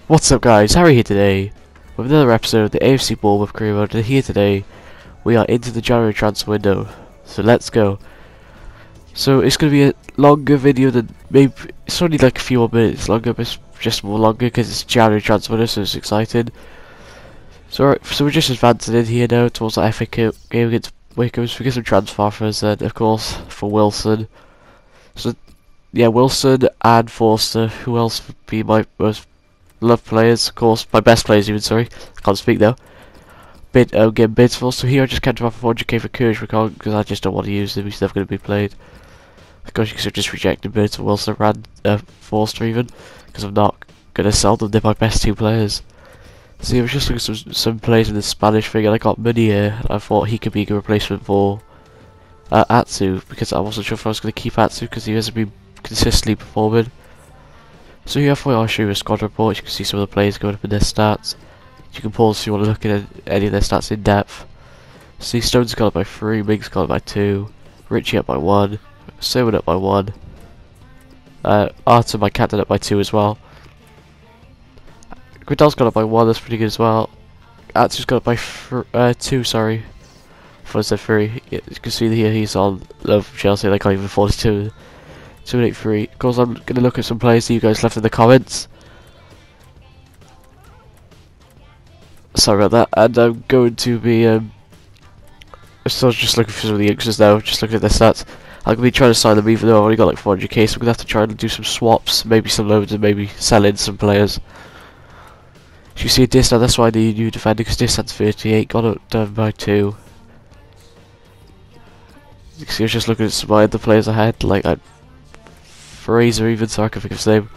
What's up guys, Harry here today with another episode of the AFC Bournemouth career mode, and here today we are into the January transfer window, so let's go. So it's going to be a longer video than maybe, it's only like a few more minutes longer, but it's just more longer because it's January transfer window, so it's exciting. So alright, so we're just advancing in here now towards the FA Cup game against Wycombe. So we get some transfer offers then, of course, for Wilson. So yeah, Wilson and Forster. Who else would be my most loved players? Of course, my best players even, sorry. Can't speak though. Getting bids for. So here I just can't offer 400k for Courage because I just don't want to use him. He's never going to be played. Of course, you could have just rejected bids for Wilson and Forster even, because I'm not going to sell them. They're my best two players. See, I was just looking at some players in the Spanish thing, and I got Money here. I thought he could be a good replacement for Atsu, because I wasn't sure if I was going to keep Atsu because he hasn't been consistently performing. So here I thought I'll show you a squad report. You can see some of the players going up in their stats. You can pause if you want to look at any of their stats in depth. See, Stone's got up by 3, Miggs got up by 2, Richie up by 1, Serwin up by 1, Arthur, my captain, up by 2 as well. Gridell's got up by 1, that's pretty good as well. Atsu's got up by 2, sorry. I said 3. Yeah, you can see here he's on love from Chelsea, they can't even afford 283. Of course, I'm going to look at some players that you guys left in the comments. Sorry about that. And I'm going to be, so just looking for some of the youngsters now, just looking at their stats. I'm going to be trying to sign them even though I've only got like 400k, so I'm going to have to try and do some swaps, maybe some loads, and maybe sell in some players. As you see this now, that's why I need a new defender, because this had 38, got it down by 2. You can see I was just looking at some of the players I had, like Fraser even, so I can think of his name.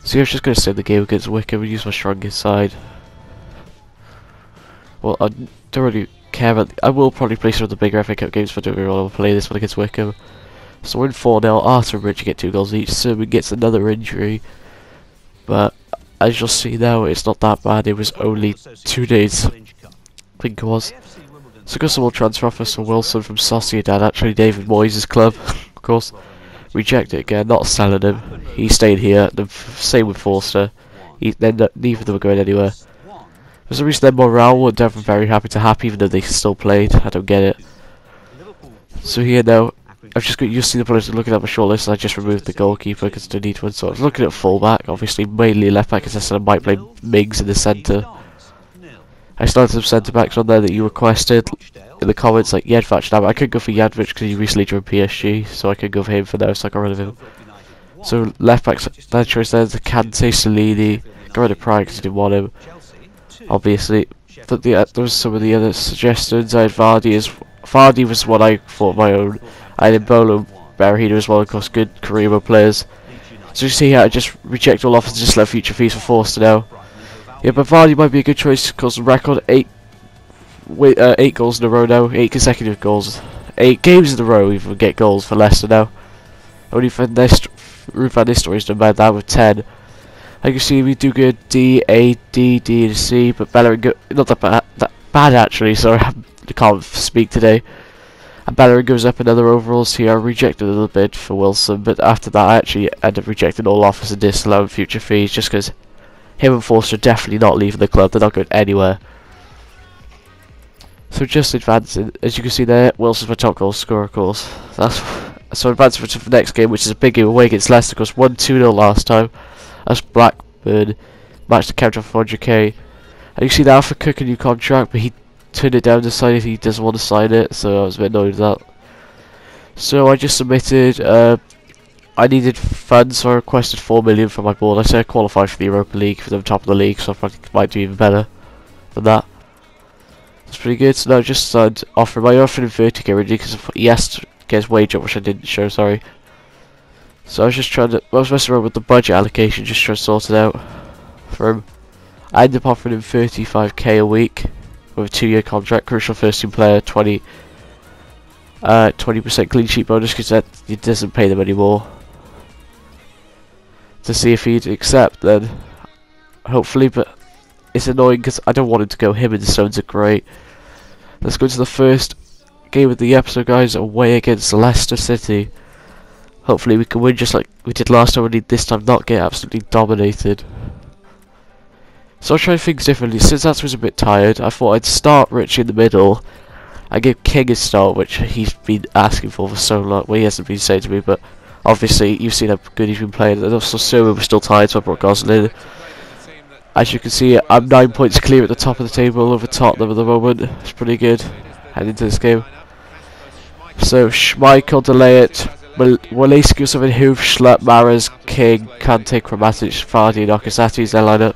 So I was just going to save the game against Wycombe and use my strongest side. Well, I don't really care about. I will probably play some of the bigger FA Cup games, but I don't really want to play this one against Wycombe. So we're in 4-0. Arthur and Richie get 2 goals each. Serwin gets another injury, but as you'll see now, it's not that bad. It was only 2 days, I think it was. So got some more transfer offers from Wilson from Sociedad, actually David Moyes' club, of course. Reject it again, not selling him. He stayed here. The same with Forster. Neither of them were going anywhere. For some reason, their morale weren't ever very happy, even though they still played. I don't get it. So here now, I've just got used to the players looking at my shortlist, and I just removed the goalkeeper because I don't need one. So I was looking at fullback, obviously mainly left back, because I said I might play Miggs in the centre. I started some centre backs on there that you requested in the comments, like Yedvach. Now I could go for Yedvach because he recently joined PSG, so I could go for him for now, so I got rid of him. So left backs, that choice there, the Kante, Salini, got rid of Pride because I didn't want him, obviously. But there was some of the other suggestions. I had Vardy was what I thought my own. I had Embolo, Barahino as well, of course, good career mode players. So you see how I just reject all offers and just let future fees for Forster now. Yeah, but Vardy might be a good choice because the record 8 goals in a row now, 8 consecutive goals, 8 games in a row we even get goals for Leicester now. Only for Ruud van Nistelrooy's done bad that with 10. Like you can see, we do good D, A, D, D, and C, but Bellerin not that bad actually. Sorry, I can't speak today. And Bellerin goes up another overalls here. I rejected a little bit for Wilson, but after that I actually ended up rejecting all offers and disallowing future fees just because him and Forster are definitely not leaving the club. They're not going anywhere. So just advancing, as you can see there, Wilson's my top goal scorer, of course. So advancing to the next game, which is a big game away against Leicester, because 1-2-0 last time. That's Blackburn, match the counter for 400k. And you see that Alpha Cook a new contract, but he turned it down, decided he doesn't want to sign it, so I was a bit annoyed with that. So I just submitted, I needed funds, so I requested 4 million from my board. I said I qualified for the Europa League, for the top of the league, so I probably might do even better than that. That's pretty good. So now I just started offering. I offered him 30k already because he asked to get his wage up, which I didn't show, sorry. So I was just trying to, I was messing around with the budget allocation, just trying to sort it out for him. I ended up offering him 35k a week with a 2-year contract, crucial first team player, 20% clean sheet bonus because that it doesn't pay them anymore. To see if he'd accept then, hopefully, but it's annoying because I don't want him to go. Him and the Stones are great. Let's go to the first game of the episode, guys, away against Leicester City. Hopefully we can win just like we did last time, and this time not get absolutely dominated. So I tried things differently. Since that was a bit tired, I thought I'd start Rich in the middle. I give King a start, which he's been asking for so long. Well, he hasn't been saying to me, but obviously you've seen how good he's been playing. And also Sermon was still tired, so I brought Gosling in. As you can see, I'm 9 points clear at the top of the table over Tottenham at the moment. It's pretty good heading into this game. So Schmeichel, delay it. Walescu, Hoof, Schlupp, Mahrez, King, Kante, Kramatic, Vardy, and Okazati is their lineup.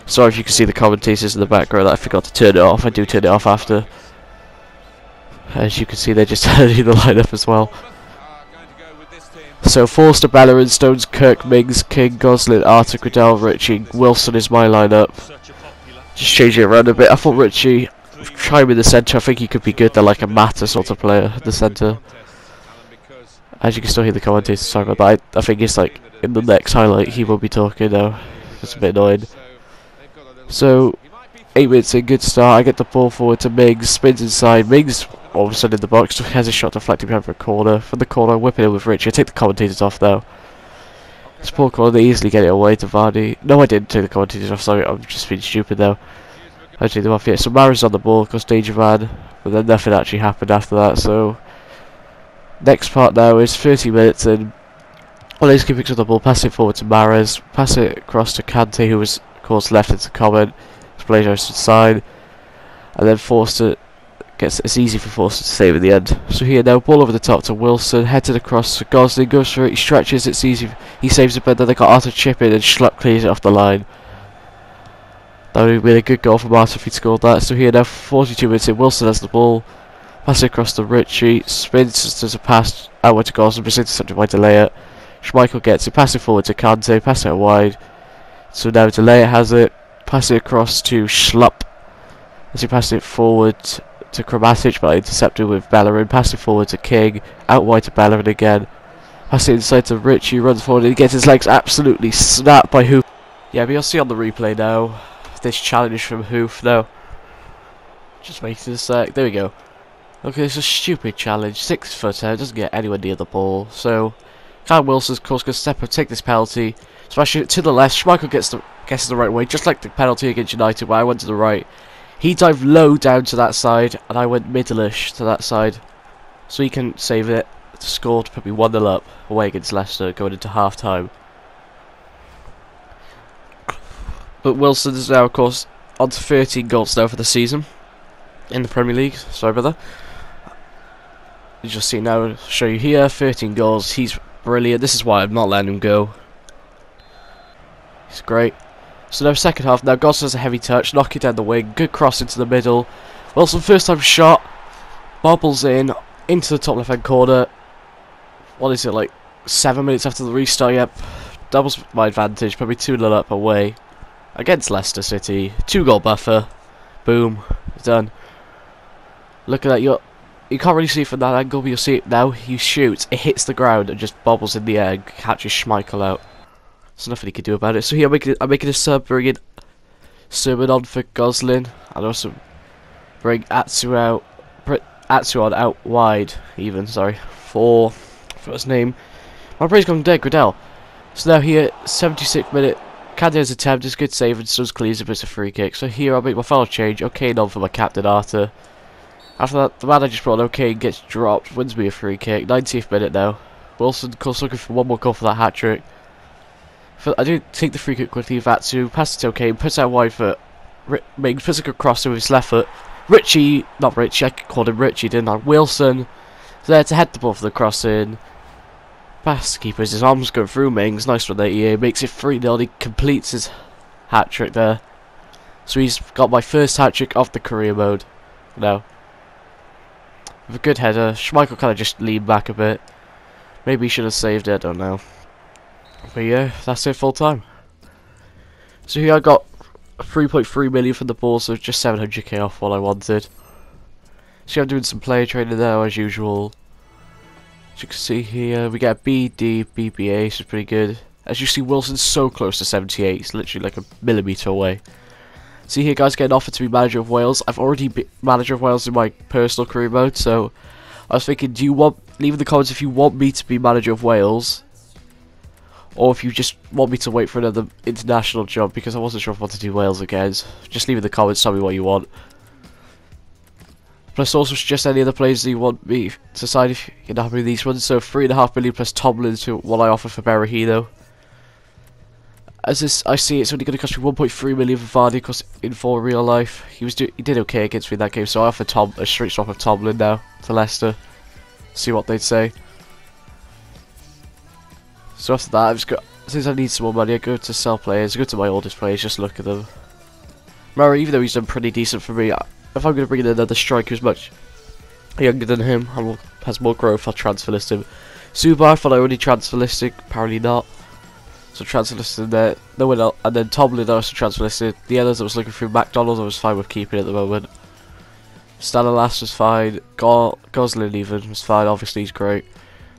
Sorry if you can see the commentators in the background. I forgot to turn it off. I do turn it off after. As you can see, they're just turning the lineup as well. So Forster, Bellerin, Stones, Kirk, Mings, King, Gosling, Arthur, Gradel, Ritchie, Wilson is my lineup. Just changing it around a bit. I thought Ritchie, try him in the centre. I think he could be good. They're like a Mata sort of player in the centre. As you can still hear the commentators, sorry about that. I think it's like in the next highlight he will be talking now. It's a bit annoying. So 8 minutes in, good start. I get the ball forward to Mings, spins inside. Mings all of a sudden in the box has a shot deflected behind for a corner. From the corner, whipping it with Richie. I take the commentators off though. It's poor corner, they easily get it away to Vardy. No, I didn't take the commentators off, sorry, I'm just being stupid though. I take them off yet. So Mahrez on the ball, goes danger man, but then nothing actually happened after that. So next part now is 30 minutes and Walescu picks up the ball, pass it forward to Mahrez, pass it across to Kante, who was of course left into comment. Plays outside, and then Forster gets. It's easy for Forster to save at the end. So here now, ball over the top to Wilson, headed across to Gosling, goes for it, he stretches, it's easy, he saves it, but then they got Arthur chip in and Schlupp clears it off the line. That would have been a good goal from Arthur if he'd scored that. So here now, 42 minutes in, Wilson has the ball, pass it across to Ritchie, spins, does a pass outward to Gosling, but it's intercepted by Delay. Schmeichel gets it, pass it forward to Kante, pass it out wide. So now Delay has it. Pass it across to Schlupp as he passed it forward to Kramatic, but intercepted with Bellerin. Pass it forward to King, out wide to Bellerin again. Pass it inside to Ritchie, runs forward and he gets his legs absolutely snapped by Hoof. Yeah, but you'll see on the replay now this challenge from Hoof now. Just making a sec. There we go. Okay, it's a stupid challenge. 6 foot out, doesn't get anywhere near the ball. So Callum Wilson's of course going to step up, take this penalty, smash it to the left. Schmeichel gets the right way, just like the penalty against United where I went to the right. He dived low down to that side and I went middle-ish to that side. So he can save it to score to put me 1-0 up away against Leicester going into half-time. But Wilson is now of course on to 13 goals now for the season in the Premier League. Sorry about that. You just see now, I'll show you here, 13 goals. He's brilliant. This is why I'm not letting him go. He's great. So now second half, now Gosling has a heavy touch, knock it down the wing, good cross into the middle. Wilson first time shot, bobbles in, into the top left hand corner. What is it, like 7 minutes after the restart? Yep, doubles my advantage, probably 2-0 up away against Leicester City. 2-goal buffer, boom, done. Look at that, you can't really see it from that angle, but you'll see it now. He shoots, it hits the ground and just bobbles in the air and catches Schmeichel out. There's nothing he can do about it. So here I'm making a sub, bringing Sermon on for Gosling, and also bring Atsu on out wide, even, sorry, for first name. My brain's gone dead, Gradel. So now here, 76th minute, Candida's attempt is good save and Stubbs clears it, but it's a free kick. So here I'll make my final change, O'Kane on for my captain Arthur. After that, the man I just brought on, O'Kane, gets dropped, wins me a free kick, 90th minute now. Wilson, of course, looking for one more goal for that hat-trick. I do take the free kick quickly, Vatsu, pass it to O'Kane, puts out wide foot, makes physical cross with his left foot. Ritchie, not Ritchie, I called him Ritchie, didn't I? Wilson, there to head the ball for the cross in. Pass keepers, his arms go through Mings, nice one there, EA, makes it 3-0, he completes his hat-trick there. So he's got my first hat-trick off the career mode now. With a good header, Schmeichel kind of just leaned back a bit. Maybe he should have saved it, I don't know. But yeah, that's it full time. So here I got 3.3 million from the ball, so just 700k off what I wanted. So I'm doing some player training now as usual. As you can see here, we get a BD, BBA, which is pretty good. As you see, Wilson's so close to 78, he's literally like a millimetre away. See here guys, getting offered to be manager of Wales. I've already been manager of Wales in my personal career mode, so I was thinking, leave in the comments if you want me to be manager of Wales, or if you just want me to wait for another international job, because I wasn't sure if I wanted to do Wales again. Just leave in the comments, tell me what you want. Plus also suggest any other players that you want me to sign if you're not happy with these ones. So 3.5 million plus Tomlin to what I offer for Berahino. As this, I see it's only going to cost me 1.3 million for Vardy, because in full real life he did okay against me in that game. So I offer a straight swap of Tomlin now to Leicester. See what they'd say. So after that, I've just got, since I need some more money, I go to sell players. I go to my oldest players, just look at them. Murray, even though he's done pretty decent for me, if I'm going to bring in another striker who's much younger than him and has more growth, I'll transfer list him. Zubar, I thought I already transfer listed, apparently not. So transfer listed there, no one else, and then Tomlin I also transfer listed. The others I was looking through, McDonald I was fine with keeping at the moment. Stanislas was fine, Goslin even was fine, obviously he's great.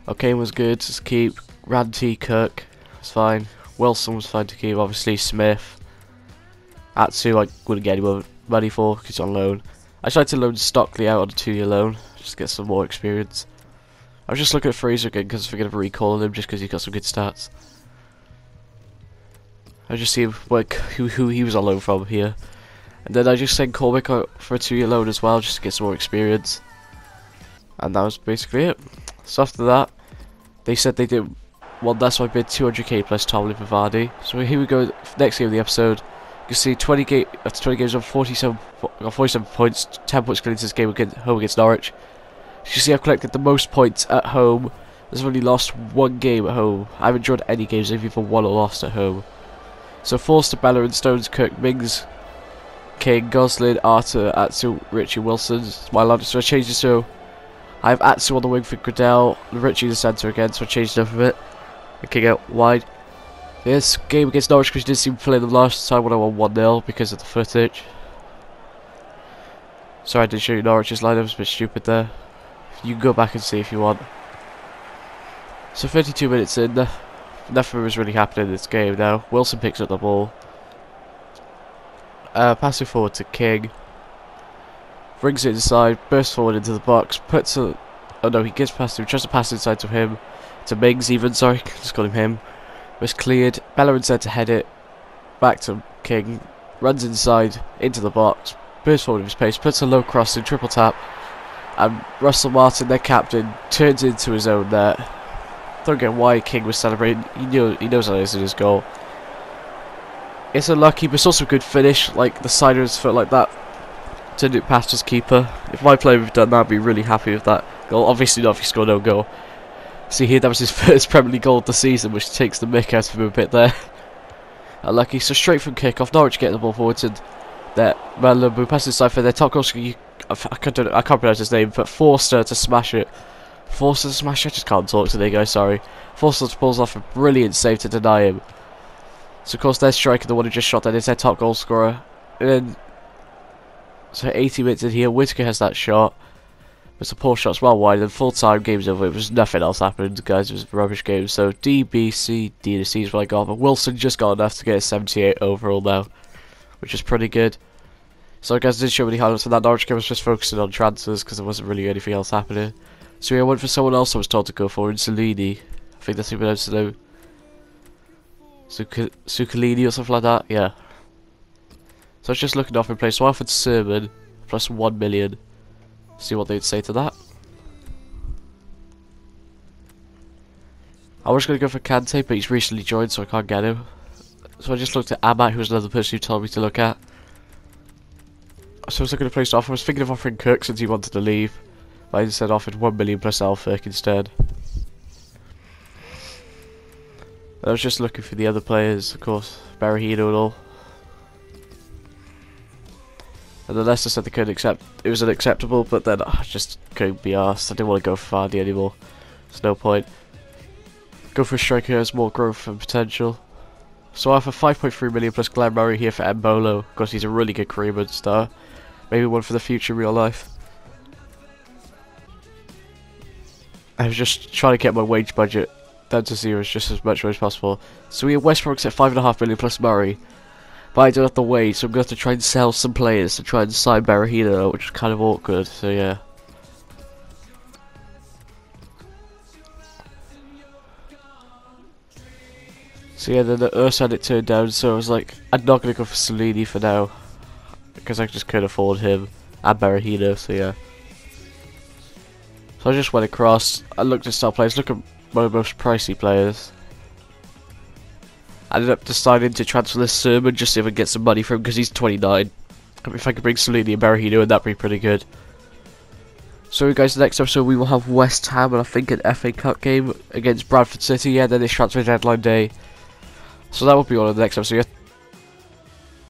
O'Kane was good to keep, Ranty, Kirk was fine, Wilson was fine to keep, obviously Smith. Atsu I wouldn't get any more money for because he's on loan. I tried to loan Stockley out on a 2-year loan just to get some more experience. I was just looking at Fraser again because I was thinking of recalling him just because he's got some good stats. I just see who he was on loan from here. And then I just sent Cormick out for a 2-year loan as well just to get some more experience. And that was basically it. So after that, they said they didn't want that, so I bid 200k plus Tomlin for Vardy. So here we go, next game of the episode. You can see 20 games on 47 points, 10 points clean this game home against Norwich. You can see I've collected the most points at home. I've only lost one game at home. I haven't drawn any games, I've either won or lost at home. So Forster, Bellerin, Stones, Kirk, Mings, King, Goslin, Arthur, Atsu, Richie, Wilson. My lineup, so I changed it so I have Atsu on the wing for Gradel, Richie in the centre again, so I changed it up a bit. And King out wide. This game against Norwich, because he didn't seem to play the last time when I won 1-0 because of the footage. Sorry I didn't show you Norwich's lineup, it was a bit stupid there. You can go back and see if you want. So 32 minutes in, nothing was really happening in this game now. Wilson picks up the ball. Passing forward to King. Brings it inside, bursts forward into the box, puts a... Oh no, he gets past him, tries to pass inside to him. To Mings even, sorry, just call him. Was cleared, Bellerin said to head it back to King, runs inside into the box, bursts forward with his pace, puts a low cross in, triple tap, and Russell Martin, their captain, turns into his own there. Don't get why King was celebrating, he knows that is in his goal. It's unlucky, but it's also a good finish, like the side of his foot like that, turned it past his keeper. If my player had done that, I'd be really happy with that goal. Obviously not if he scored no goal. See here, that was his first Premier League goal of the season, which takes the mick out of him a bit there. Unlucky, so straight from kick-off, Norwich getting the ball forward and there, Malabu passes inside for their top goal scorer, I can't pronounce his name, but Forster to smash it. Forster to smash it, I just can't talk today guys, sorry. Forster pulls off a brilliant save to deny him. So of course their striker, the one who just shot that, is their top goal scorer. And then, so 80 minutes in here, Whittaker has that shot. It's a poor shot's well wide, and full time game's over. It was nothing else happened, guys. It was a rubbish game. So D, B, C, D to C is what I got. But Wilson just got enough to get a 78 overall now, which is pretty good. So guys, I did show many highlights from that. Norwich game was just focusing on transfers because there wasn't really anything else happening. So yeah, I went for someone else I was told to go for, Insolini. I think that's who pronounced the name. Sukalini or something like that. Yeah. So I was just looking off in place. So I offered Sermon plus 1 million. See what they'd say to that. I was going to go for Kante, but he's recently joined, so I can't get him. So I just looked at Amat, who was another person who told me to look at. So I was looking at a place to offer. I was thinking of offering Kirk since he wanted to leave, but I instead offered 1 million plus Alfirk instead. And I was just looking for the other players, of course, Berahino and all. And then Leicester said they couldn't accept, it was unacceptable, but then I just couldn't be arsed. I didn't want to go for Vardy anymore. There's no point. Go for a striker who has more growth and potential. So I offer 5.3 million plus Glenn Murray here for Mbolo, because he's a really good career star. Maybe one for the future in real life. I was just trying to get my wage budget down to zero just as much as possible. So we have West Brom at 5.5 million plus Murray. But I don't have to wait, so I'm going to have to try and sell some players to try and sign Berahino, which is kind of awkward, so yeah. So yeah, then the Urs had it turned down, so I was like, I'm not going to go for Salini for now, because I just couldn't afford him, and Berahino, so yeah. So I just went across, I looked at star players, look at my most pricey players. I ended up deciding to transfer this Sermon just so I could get some money for him, because he's 29. If I could bring Salini and Berahino in, that'd be pretty good. So guys, the next episode we will have West Ham and I think an FA Cup game against Bradford City, and then it's transfer deadline day. So that will be all in the next episode.